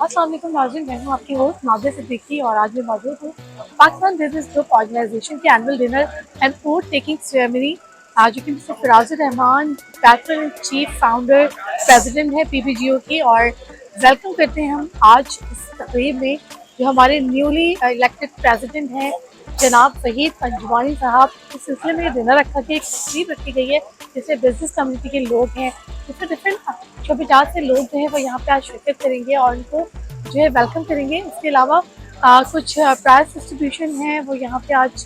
अस्सलाम वालेकुम नाज़रीन, मैं हूँ आपकी होस्ट नाज़िया सिद्दीकी और आज मैं मौजूद हूँ पाकिस्तान बिजनेस ग्रुप ऑर्गेनाइजेशन के annual dinner and food taking ceremony. जो कि mister Farazur Rahman patron and chief founder president है पीबीजीओ की, और वेलकम करते हैं हम आज इस तकरीब में जो हमारे न्यूली इलेक्टेड प्रेसिडेंट हैं जनाब वहीद पंजवानी साहब। इस सिलसिले में डिनर रखा गया, एक तकरीब रखी गई है जिसमें बिजनेस कम्युनिटी के लोग हैं, जिसमें डिफरेंट शोबेजात से लोग जो है वो यहाँ पे आज शिरकत करेंगे और उनको जो है वेलकम करेंगे। इसके अलावा कुछ प्राइज डिस्ट्रीब्यूशन है वो यहाँ पे आज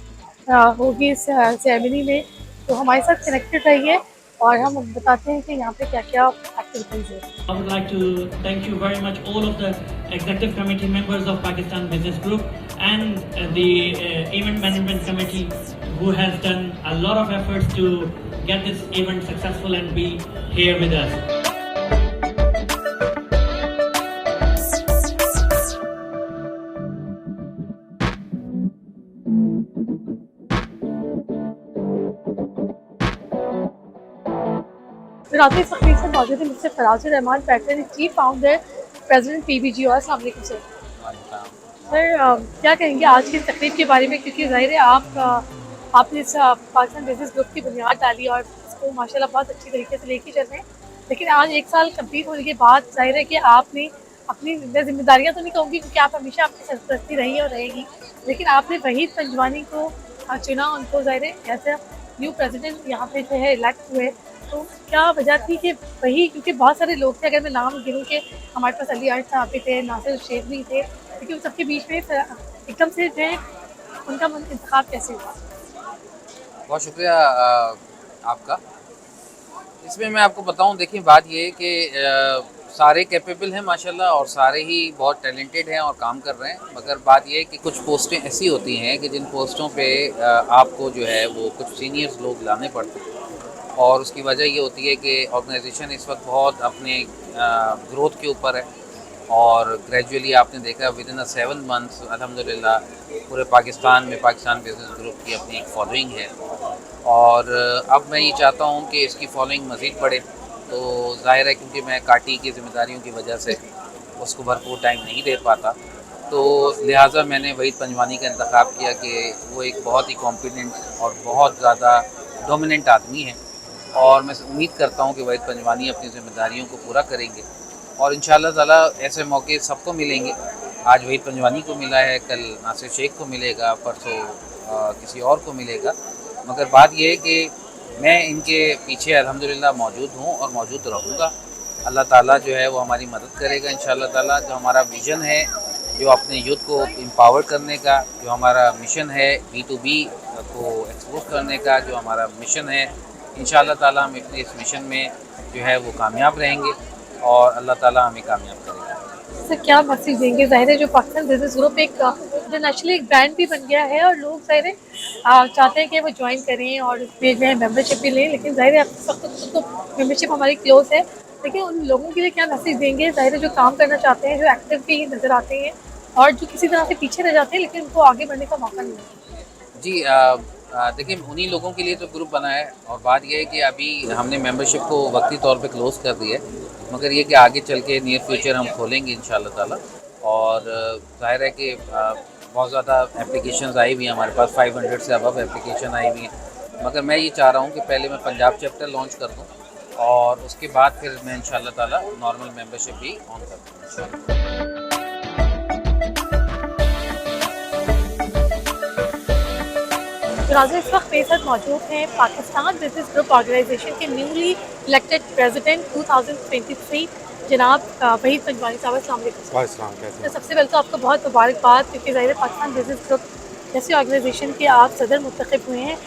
होगी इस सेरेमनी में, तो हमारे साथ कनेक्टेड रहिए और हम बताते हैं कि यहाँ पे क्या क्या एक्टिविटीज़ है। I would like to thank you very much all of the executive committee members of Pakistan Business Group and the event management committee who has done a lot of efforts to get this event successful and be here with us. फिर आपके तकरीब से मौजूद है mister Farazur Rahman patron chief founder president PBGO. अस्सलाम वालेकुम sir. क्या कहेंगे आज की तकरीब के बारे में, क्योंकि ज़ाहिर है आपने इस पाकिस्तान बिजनेस ग्रुप की बुनियाद डाली और इसको माशाल्लाह बहुत अच्छी तरीके से लेके चल रहे हैं, लेकिन आज एक साल कंप्लीट होने के बाद ज़ाहिर है कि आपने अपनी जिम्मेदारियाँ तो नहीं कहूँगी क्योंकि आप हमेशा आपकी सरपरस्ती रही और रहेगी, लेकिन आपने वहीद पंजवानी को चुना, उनको ज़ाहिर है एज न्यू प्रेसिडेंट यहाँ पे जो है इलेक्ट हुए, तो क्या वजह थी कि वही, क्योंकि बहुत सारे लोग थे, अगर मैं नाम गिनूँ के हमारे पास अली अर्श साहब भी थे, नासिर शेख भी थे, लेकिन उन सबके बीच में एकदम से जो है उनका इंतखाब कैसे हुआ? बहुत शुक्रिया आपका। इसमें मैं आपको बताऊं, देखिए बात ये है कि सारे कैपेबल हैं माशाल्लाह और सारे ही बहुत टैलेंटेड हैं और काम कर रहे हैं, मगर बात ये है कि कुछ पोस्टें ऐसी होती हैं कि जिन पोस्टों पे आपको जो है वो कुछ सीनियर्स लोग लाने पड़ते हैं, और उसकी वजह ये होती है कि ऑर्गेनाइजेशन इस वक्त बहुत अपने ग्रोथ के ऊपर है और ग्रेजुअली आपने देखा विद इन 7 मंथ्स अल्हम्दुलिल्लाह पूरे पाकिस्तान में पाकिस्तान बिजनेस ग्रुप की अपनी एक फॉलोइंग है, और अब मैं ये चाहता हूँ कि इसकी फॉलोइंग मज़ीद बढ़े। तो ज़ाहिर है क्योंकि मैं काटी की ज़िम्मेदारियों की वजह से उसको भरपूर टाइम नहीं दे पाता, तो लिहाजा मैंने वहीद पंजवानी का इंतखाब किया कि वो एक बहुत ही कॉम्पिटेंट और बहुत ज़्यादा डोमिनेंट आदमी है, और मैं उम्मीद करता हूँ कि वहीद पंजवानी अपनी ज़िम्मेदारियों को पूरा करेंगे और इंशाअल्लाह ताला ऐसे मौके सबको मिलेंगे। आज वहीद पंजवानी को मिला है, कल नासिर शेख को मिलेगा, परसों किसी और को मिलेगा, मगर बात यह है कि मैं इनके पीछे अल्हम्दुलिल्लाह मौजूद हूँ और मौजूद रहूँगा। अल्लाह ताला जो है वो हमारी मदद करेगा इंशाअल्लाह ताला। जो हमारा विज़न है, जो अपने यूथ को एम्पावर करने का, जो हमारा मिशन है B2B को एक्सपोज करने का, जो हमारा मिशन है, इंशाअल्लाह ताला हम अपने इस मिशन में जो है वो कामयाब रहेंगे और अल्लाह ताला हमें कामयाब करेगा। सर क्या मैसेज देंगे? ज़ाहिर है जो पाकिस्तान बिजनेस ग्रुप एक इंटरनेशनली एक ब्रांड भी बन गया है और लोग ज़ाहिर है चाहते हैं कि वो ज्वाइन करें और उसमें जो है मेम्बरशिप भी लें, लेकिन ज़ाहिर है तो मेम्बरशिप हमारी क्लोज है, लेकिन उन लोगों के लिए क्या मैसेज देंगे ज़ाहिर है जो काम करना चाहते हैं, जो एक्टिव भी नज़र आते हैं और जो किसी तरह से पीछे रह जाते हैं लेकिन उनको आगे बढ़ने का मौका नहीं मिलता? जी देखिए उन्हीं लोगों के लिए तो ग्रुप बना है, और बात यह है कि अभी हमने मेंबरशिप को वक्ती तौर पे क्लोज़ कर दिया है, मगर ये कि आगे चल के नियर फ्यूचर हम खोलेंगे इंशाअल्लाह ताला। और ज़ाहिर है कि बहुत ज़्यादा एप्लीकेशंस आई हुई हैं हमारे पास, 500 से अबव एप्लीकेशन आई हुई हैं, मगर मैं ये चाह रहा हूँ कि पहले मैं पंजाब चैप्टर लॉन्च कर दूँ और उसके बाद फिर मैं इंशाअल्लाह ताला नॉर्मल मेंबरशिप भी ऑन कर दूँ इंशाअल्लाह। राजा इस वक्त मेरे साथ मौजूद हैं पाकिस्तान बिजनेस ग्रुप ऑर्गेनाइजेशन के न्यूली इलेक्टेड प्रेसिडेंट 2023 जनाब वहीद पंजवानी साहब। अस्सलाम वालेकुम। तो सबसे पहले तो आपको बहुत मुबारकबाद, क्योंकि ज़ाहिर है पाकिस्तान बिजनेस ग्रुप जैसी ऑर्गेनाइजेशन के आप सदर मुंतखब हुए हैं।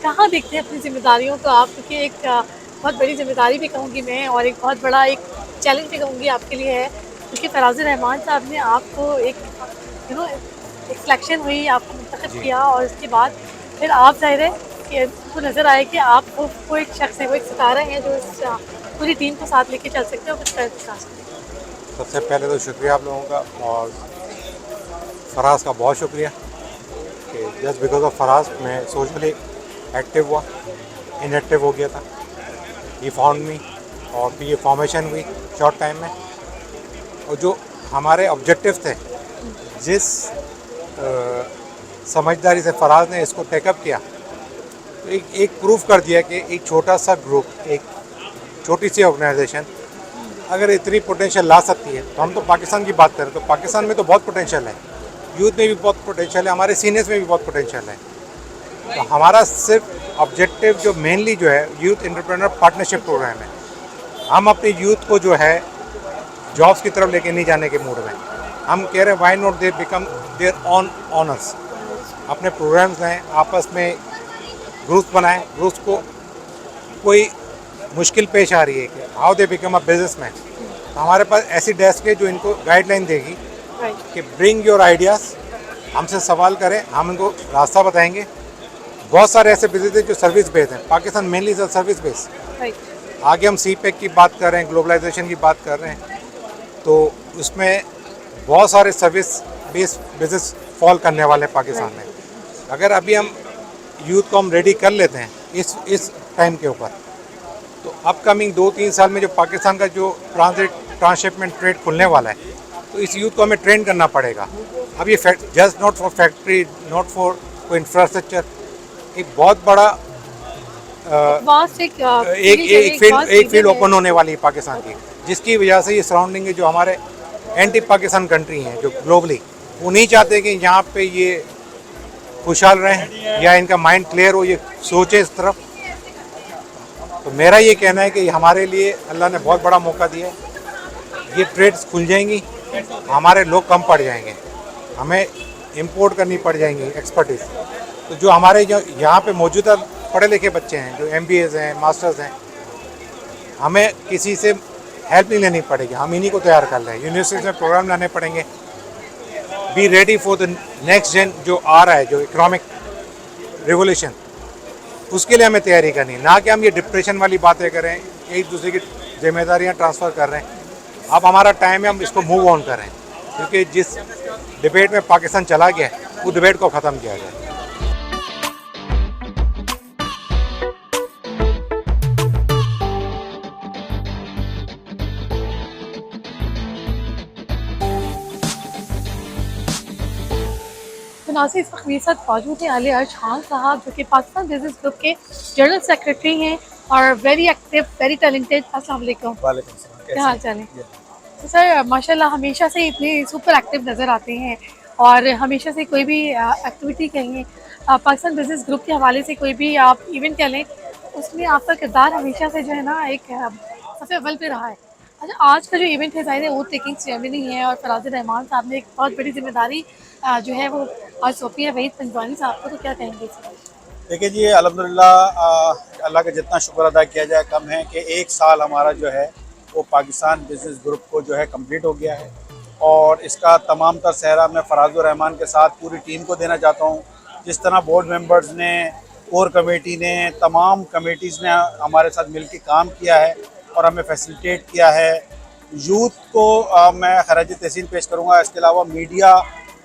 कहाँ देखते हैं अपनी जिम्मेदारियों को आप, क्योंकि एक बहुत बड़ी जिम्मेदारी भी कहूँगी मैं और एक बहुत बड़ा एक चैलेंज भी कहूँगी आपके लिए है, क्योंकि फराजुर रहमान साहब ने आपको एक एक सिलेक्शन हुई, आपको मुंतखब किया और उसके बाद फिर आप ज़ाहिर है कि आपको नज़र आए कि आप वो एक शख्स है, वो एक सितारा है जो इस पूरी टीम को साथ लेके चल सकते हैं और कुछ कर सकते। सबसे पहले तो शुक्रिया आप लोगों का, और फराज का बहुत शुक्रिया कि जस्ट बिकॉज ऑफ फराज मैं सोशली एक्टिव हुआ, इनएक्टिव हो गया था। ये फाउंड मी और फिर ये फॉर्मेशन हुई शॉर्ट टाइम में, और जो हमारे ऑब्जेक्टिव थे, जिस समझदारी से फराज ने इसको टेकअप किया, तो एक प्रूफ कर दिया कि एक छोटा सा ग्रुप, एक छोटी सी ऑर्गेनाइजेशन अगर इतनी पोटेंशियल ला सकती है। तो हम तो पाकिस्तान की बात करें तो पाकिस्तान में तो बहुत पोटेंशियल है, यूथ में भी बहुत पोटेंशियल है, हमारे सीनियर्स में भी बहुत पोटेंशियल है। तो हमारा सिर्फ ऑब्जेक्टिव जो मेनली जो है यूथ एंटरप्रेन्योर पार्टनरशिप प्रोग्राम है। हम अपने यूथ को जो है जॉब्स की तरफ लेके नहीं जाने के मूड में, हम कह रहे हैं why not they become their on honours. अपने प्रोग्राम्स हैं, आपस में ग्रुप्स बनाएं, ग्रुप्स को कोई मुश्किल पेश आ रही है कि how they become a businessman, तो हमारे पास ऐसी डेस्क है जो इनको गाइडलाइन देगी कि ब्रिंग योर आइडियाज़, हमसे सवाल करें, हम इनको रास्ता बताएंगे। बहुत सारे ऐसे बिजनेस हैं जो सर्विस बेस्ड हैं, पाकिस्तान मेनली सर्विस बेस्ड। आगे हम सी पैक की बात कर रहे हैं, ग्लोबलाइजेशन की बात कर रहे हैं, तो उसमें बहुत सारे सर्विस बेस्ड बिजनेस फॉल करने वाले हैं पाकिस्तान में। अगर अभी हम यूथ को हम रेडी कर लेते हैं इस टाइम के ऊपर, तो अपकमिंग 2-3 साल में जो पाकिस्तान का जो ट्रांसशिपमेंट ट्रेड खुलने वाला है, तो इस यूथ को हमें ट्रेन करना पड़ेगा। अब ये just not for factory, not for कोई इंफ्रास्ट्रक्चर, एक बहुत बड़ा एक फील्ड ओपन होने वाली है पाकिस्तान की, जिसकी वजह से ये सराउंडिंग है जो हमारे एंटी पाकिस्तान कंट्री हैं जो ग्लोबली, वो नहीं चाहते कि यहाँ पे ये खुशहाल रहें या इनका माइंड क्लियर हो, ये सोचे इस तरफ। तो मेरा ये कहना है कि हमारे लिए अल्लाह ने बहुत बड़ा मौका दिया है, ये ट्रेड्स खुल जाएंगी, हमारे लोग कम पड़ जाएंगे, हमें इंपोर्ट करनी पड़ जाएंगी एक्सपर्टीज। तो जो हमारे जो यहाँ पे मौजूदा पढ़े लिखे बच्चे हैं जो MBAs हैं, मास्टर्स हैं, हमें किसी से हेल्प नहीं लेनी पड़ेगी, हम इन्हीं को तैयार कर लें। यूनिवर्सिटी में प्रोग्राम लाने पड़ेंगे, be ready for the next gen जो आ रहा है, जो इकोनॉमिक रिवोल्यूशन, उसके लिए हमें तैयारी करनी है, ना कि हम ये डिप्रेशन वाली बातें करें, एक दूसरे की जिम्मेदारियां ट्रांसफ़र कर रहे हैं। अब हमारा टाइम है हम इसको मूव ऑन करें, क्योंकि जिस डिबेट में पाकिस्तान चला गया है वो डिबेट को ख़त्म किया जाए। नाज़रीन, इस वक्त मेरे साथ मौजूद हैं अली अर्श खान साहब, जो कि पाकिस्तान बिजनेस ग्रुप के जनरल सेक्रेटरी हैं और वेरी एक्टिव, वेरी टैलेंटेड। अस्सलाम वालेकुम। क्या हाल चाल है? तो सर, माशाल्लाह हमेशा से इतने सुपर एक्टिव नज़र आते हैं और हमेशा से कोई भी एक्टिविटी कहें, पाकिस्तान बिजनेस ग्रुप के हवाले से कोई भी आप इवेंट कह लें, उसमें आपका किरदार हमेशा से जो है ना एक सबसे अव्वल पे रहा है। अच्छा, आज का जो इवेंट है ज़ाहिर है ओथ टेकिंग सेरेमनी है और फराज रहमान साहब ने एक बहुत बड़ी जिम्मेदारी जो है वो आज सौंपी है वहीद पंजवानी साहब को, तो क्या कहेंगे? देखिए जी, अल्हम्दुलिल्लाह, अल्लाह का जितना शुक्र अदा किया जाए कम है कि एक साल हमारा जो है वो पाकिस्तान बिजनेस ग्रुप को जो है कंप्लीट हो गया है, और इसका तमाम तर सहरा मैं फराज रहमान के साथ पूरी टीम को देना चाहता हूँ। जिस तरह बोर्ड मेंबर्स ने, कोर कमेटी ने, तमाम कमेटीज़ ने हमारे साथ मिलकर काम किया है और हमें फैसिलिटेट किया है। यूथ को मैं खराज तहसीन पेश करूँगा। इसके अलावा मीडिया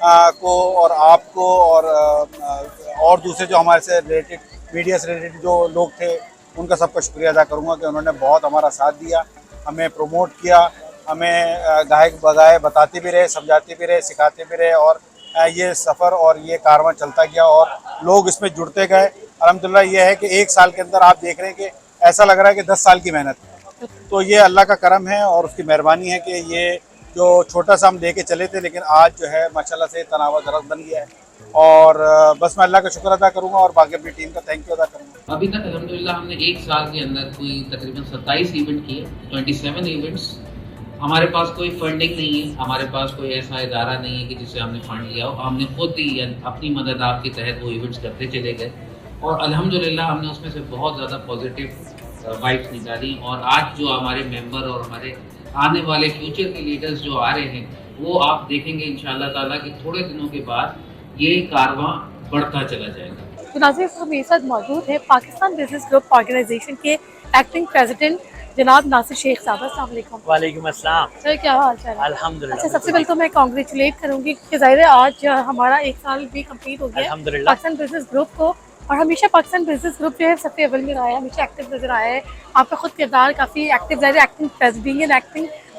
को और आपको और दूसरे जो हमारे से रिलेटेड, मीडिया से रिलेटेड जो लोग थे, उनका सबका शुक्रिया अदा करूँगा कि उन्होंने बहुत हमारा साथ दिया, हमें प्रमोट किया, हमें गायक बगाए बताते भी रहे, समझाते भी रहे, सिखाते भी रहे, और ये सफ़र और ये कारवां चलता गया और लोग इसमें जुड़ते गए। अल्हम्दुलिल्लाह ये है कि एक साल के अंदर आप देख रहे हैं कि ऐसा लग रहा है कि 10 साल की मेहनत है। तो ये अल्लाह का करम है और उसकी मेहरबानी है कि ये जो छोटा सा हम लेके चले थे, लेकिन आज जो है माशाल्लाह से तनावा दरख्त बन गया है। और बस मैं अल्लाह का शुक्र अदा करूँगा और बाकी अपनी टीम का थैंक यू अदा करूँगा। अभी तक अल्हम्दुलिल्लाह हमने एक साल के अंदर कोई तकरीबन 27 इवेंट किए, 27 इवेंट्स। हमारे पास कोई फंडिंग नहीं है, हमारे पास कोई ऐसा इदारा नहीं है कि जिससे हमने फंड लिया हो, हमने खुद ही अपनी मदद आपके तहत वो इवेंट्स करते चले गए और अल्हम्दुलिल्लाह हमने उसमें से बहुत ज़्यादा पॉजिटिव वाइब्स निकाली। और आज जो हमारे मेंबर और हमारे आने वाले फ्यूचर के लीडर्स जो आ रहे हैं, वो आप देखेंगे इंशाअल्लाह ताला कि थोड़े दिनों के बाद ये कारवां बढ़ता चला जाएगा। तो नाज़रीन, हमारे साथ मौजूद है पाकिस्तान बिजनेस ग्रुप ऑर्गेनाइजेशन के एक्टिंग प्रेसिडेंट जनाब नासिर शेख साहब। अस्सलाम वालेकुम। वालेकुम अस्सलाम। सर, क्या हाल चाल है? अल्हम्दुलिल्लाह। अच्छा, सबसे पहले तो मैं कॉन्ग्रेचुलेट करूंगी कि ज़ाहिर है आज हमारा एक साल भी कंप्लीट हो गया है अल्हम्दुलिल्लाह। पाकिस्तान बिजनेस ग्रुप को, और हमेशा पाकिस्तान बिजनेस ग्रुप जो है सबसे अव्वल में रहा है, हमेशा एक्टिव नजर आया है। आपका खुद किरदार काफ़ी एक्टिव, ज़ाहिर एक्टिंग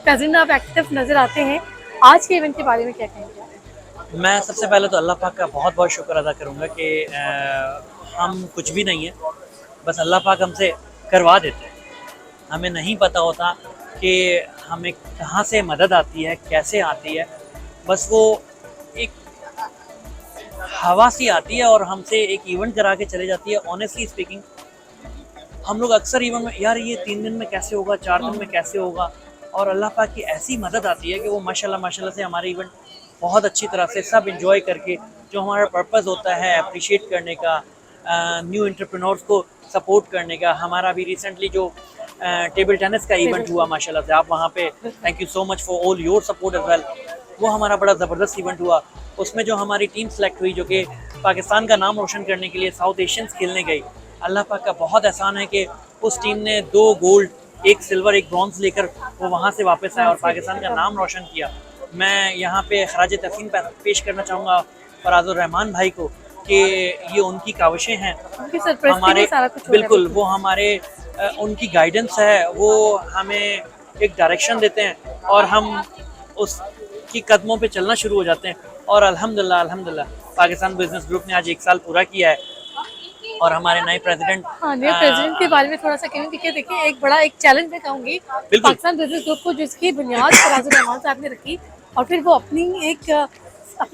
प्रेसिडेंट आप एक्टिव नज़र आते हैं। आज के इवेंट के बारे में क्या कहेंगे? मैं सबसे पहले तो अल्लाह पाक का बहुत बहुत शुक्र अदा करूँगा कि हम कुछ भी नहीं है, बस अल्लाह पाक हमसे करवा देते हैं। हमें नहीं पता होता कि हमें कहाँ से मदद आती है, कैसे आती है, बस वो एक हवा सी आती है और हमसे एक इवेंट करा के चले जाती है। ऑनेस्टली स्पीकिंग, हम लोग अक्सर इवेंट में यार ये 3 दिन में कैसे होगा, 4 दिन में कैसे होगा, और अल्लाह पाक की ऐसी मदद आती है कि वो माशाल्लाह माशाल्लाह से हमारे इवेंट बहुत अच्छी तरह से सब इंजॉय करके, जो हमारा पर्पस होता है अप्रिशिएट करने का, न्यू एंटरप्रेन्योर्स को सपोर्ट करने का। हमारा भी रिसेंटली जो टेबल टेनिस का इवेंट हुआ माशाल्लाह से, आप वहाँ पे thank you so much for all your support as well, वो हमारा बड़ा ज़बरदस्त इवेंट हुआ। उसमें जो हमारी टीम सेलेक्ट हुई जो कि पाकिस्तान का नाम रोशन करने के लिए साउथ एशियंस खेलने गई, अल्लाह पाक का बहुत एहसान है कि उस टीम ने 2 गोल्ड, 1 सिल्वर, 1 ब्रॉन्ज लेकर वो वहाँ से वापस आए और पाकिस्तान का नाम रोशन किया। मैं यहाँ पे खराज तहसीन पेश करना चाहूँगा फराजुर रहमान भाई को कि ये उनकी काविशें हैं, उनकी सरपरस्ती में हमारे सारा कुछ हो रहा है। बिल्कुल वो हमारे उनकी गाइडेंस है, वो हमें एक डायरेक्शन देते हैं और हम उसकी कदमों पे चलना शुरू हो जाते हैं। और अल्हम्दुलिल्लाह पाकिस्तान बिजनेस ग्रुप ने आज 1 साल पूरा किया है और हमारे नए प्रेसिडेंट हाँ, नए प्रेसिडेंट के बारे में थोड़ा सा कहूँगी कि देखिए एक बड़ा एक चैलेंज मैं कहूँगी पाकिस्तान बिजनेस ग्रुप को, जिसकी बुनियाद फराजुर रहमान साहब ने रखी और फिर वो अपनी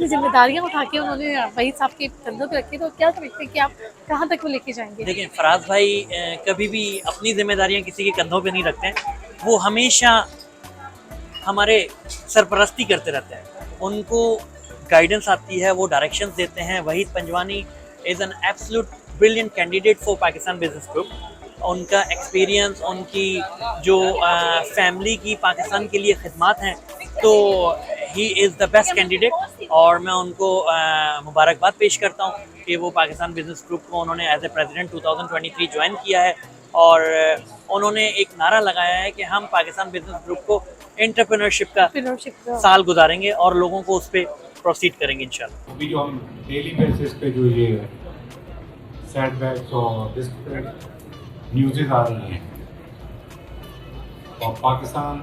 जिम्मेदारियां उठा के उन्होंने वही साहब के कंधों पे रखी। तो क्या समझते हैं कि आप कहाँ तक वो लेके जाएंगे? देखिए फराज भाई कभी भी अपनी जिम्मेदारियां किसी के कंधों पे नहीं रखते हैं, वो हमेशा हमारे सरपरस्ती करते रहते हैं, उनको गाइडेंस आती है, वो डायरेक्शंस देते हैं। Waheed Panjwani is an absolute brilliant candidate for Pakistan business group. उनका एक्सपीरियंस, उनकी जो फैमिली की पाकिस्तान के लिए खिदमत हैं, तो he is the best candidate और मैं उनको मुबारकबाद पेश करता हूँ कि वो पाकिस्तान बिजनेस ग्रुप को उन्होंने एज ए प्रेसिडेंट 2023 ज्वाइन किया है और उन्होंने एक नारा लगाया है कि हम पाकिस्तान बिजनेस ग्रुप को एंटरप्रेन्योरशिप का साल गुजारेंगे और लोगों को उस पर प्रोसीड करेंगे इंशाल्लाह। अभी जो हम डेली बेसिस पे जो ये सेटबैक्स और डिस्ट्रिक्ट न्यूज़ आ रही हैं और पाकिस्तान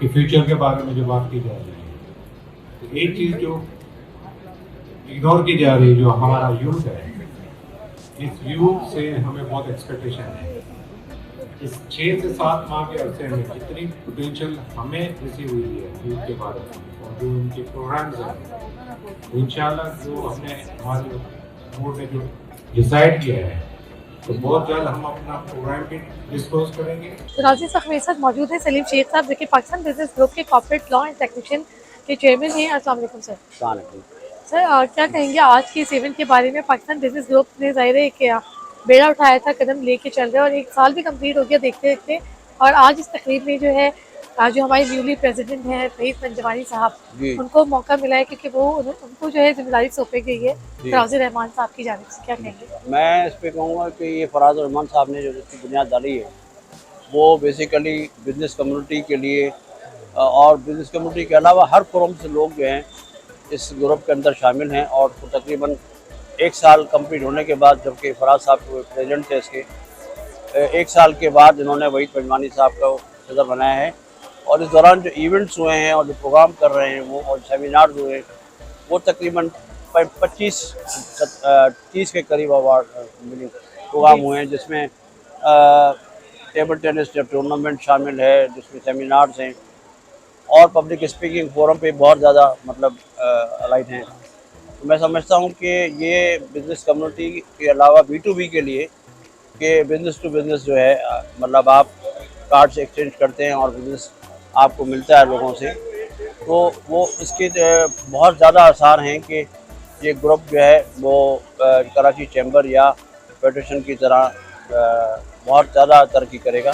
के फ्यूचर के बारे में जो बात की जा रही है, तो एक चीज़ जो इग्नोर की जा रही है, जो हमारा यूथ है, इस यूथ से हमें बहुत एक्सपेक्टेशन है। इस 6 से 7 माह के अरसे में जितनी पोटेंशियल हमें रिसीव हुई है यूथ के बारे में और जो उनके प्रोग्राम्स हैं, इंशाल्लाह जो हमने हमारे बोर्ड ने जो डिसाइड किया है, तो बहुत जल्द हम अपना प्रोग्राम भी डिस्क्लोज करेंगे। तो राजी साहब मेरे साथ मौजूद है सलीम शेख साहब, जो कि पाकिस्तान बिजनेस ग्रुप के कॉर्पोरेट लॉ एंड टेक्नीशियन के चेयरमैन हैं। अस्सलाम वालेकुम सर। सर क्या कहेंगे आज के इस इवेंट के बारे में? पाकिस्तान बिजनेस ग्रुप ने ज़ाहिर है कि बेड़ा उठाया था, कदम लेके चल रहे हैं और 1 साल भी कंप्लीट हो गया देखते देखते, और आज इस तकरीब में जो है जो हमारे न्यूली प्रेसिडेंट हैं वहीद पंजवानी साहब, उनको मौका मिला है क्योंकि वो उनको जो है जिम्मेदारी सौंपी गई है फराजुर रहमान साहब की जानिब से। क्या कहेंगे? मैं इस पर कहूँगा कि ये फराजुर रहमान साहब ने जो इसकी बुनियाद डाली है, वो बेसिकली बिज़नेस कम्युनिटी के लिए और बिज़नेस कम्युनिटी के अलावा हर फॉर्म से लोग जो हैं इस ग्रुप के अंदर शामिल हैं। और तकरीबन 1 साल कंप्लीट होने के बाद, जबकि फराज साहब प्रेसिडेंट थे इसके, 1 साल के बाद इन्होंने वहीद पंजवानी साहब को सदर बनाया है। और इस दौरान जो इवेंट्स हुए हैं और जो प्रोग्राम कर रहे हैं वो और सेमिनार्स हुए हैं, वो तकरीबन 25-30 के करीब अवार्ड प्रोग्राम हुए हैं, जिसमें टेबल टेनिस टूर्नामेंट शामिल है, जिसमें सेमिनार्स हैं और पब्लिक स्पीकिंग फोरम पे बहुत ज़्यादा मतलब अलाइड हैं। तो मैं समझता हूँ कि ये बिज़नेस कम्युनिटी के अलावा B2B के लिए कि बिज़नेस टू बिज़नेस जो है, मतलब आप कार्ड्स एक्सचेंज करते हैं और बिज़नेस आपको मिलता है लोगों से, तो वो इसके बहुत ज़्यादा आसार हैं कि ये ग्रुप जो है वो कराची चैम्बर या फेडरेशन की तरह बहुत ज़्यादा तरक्की करेगा।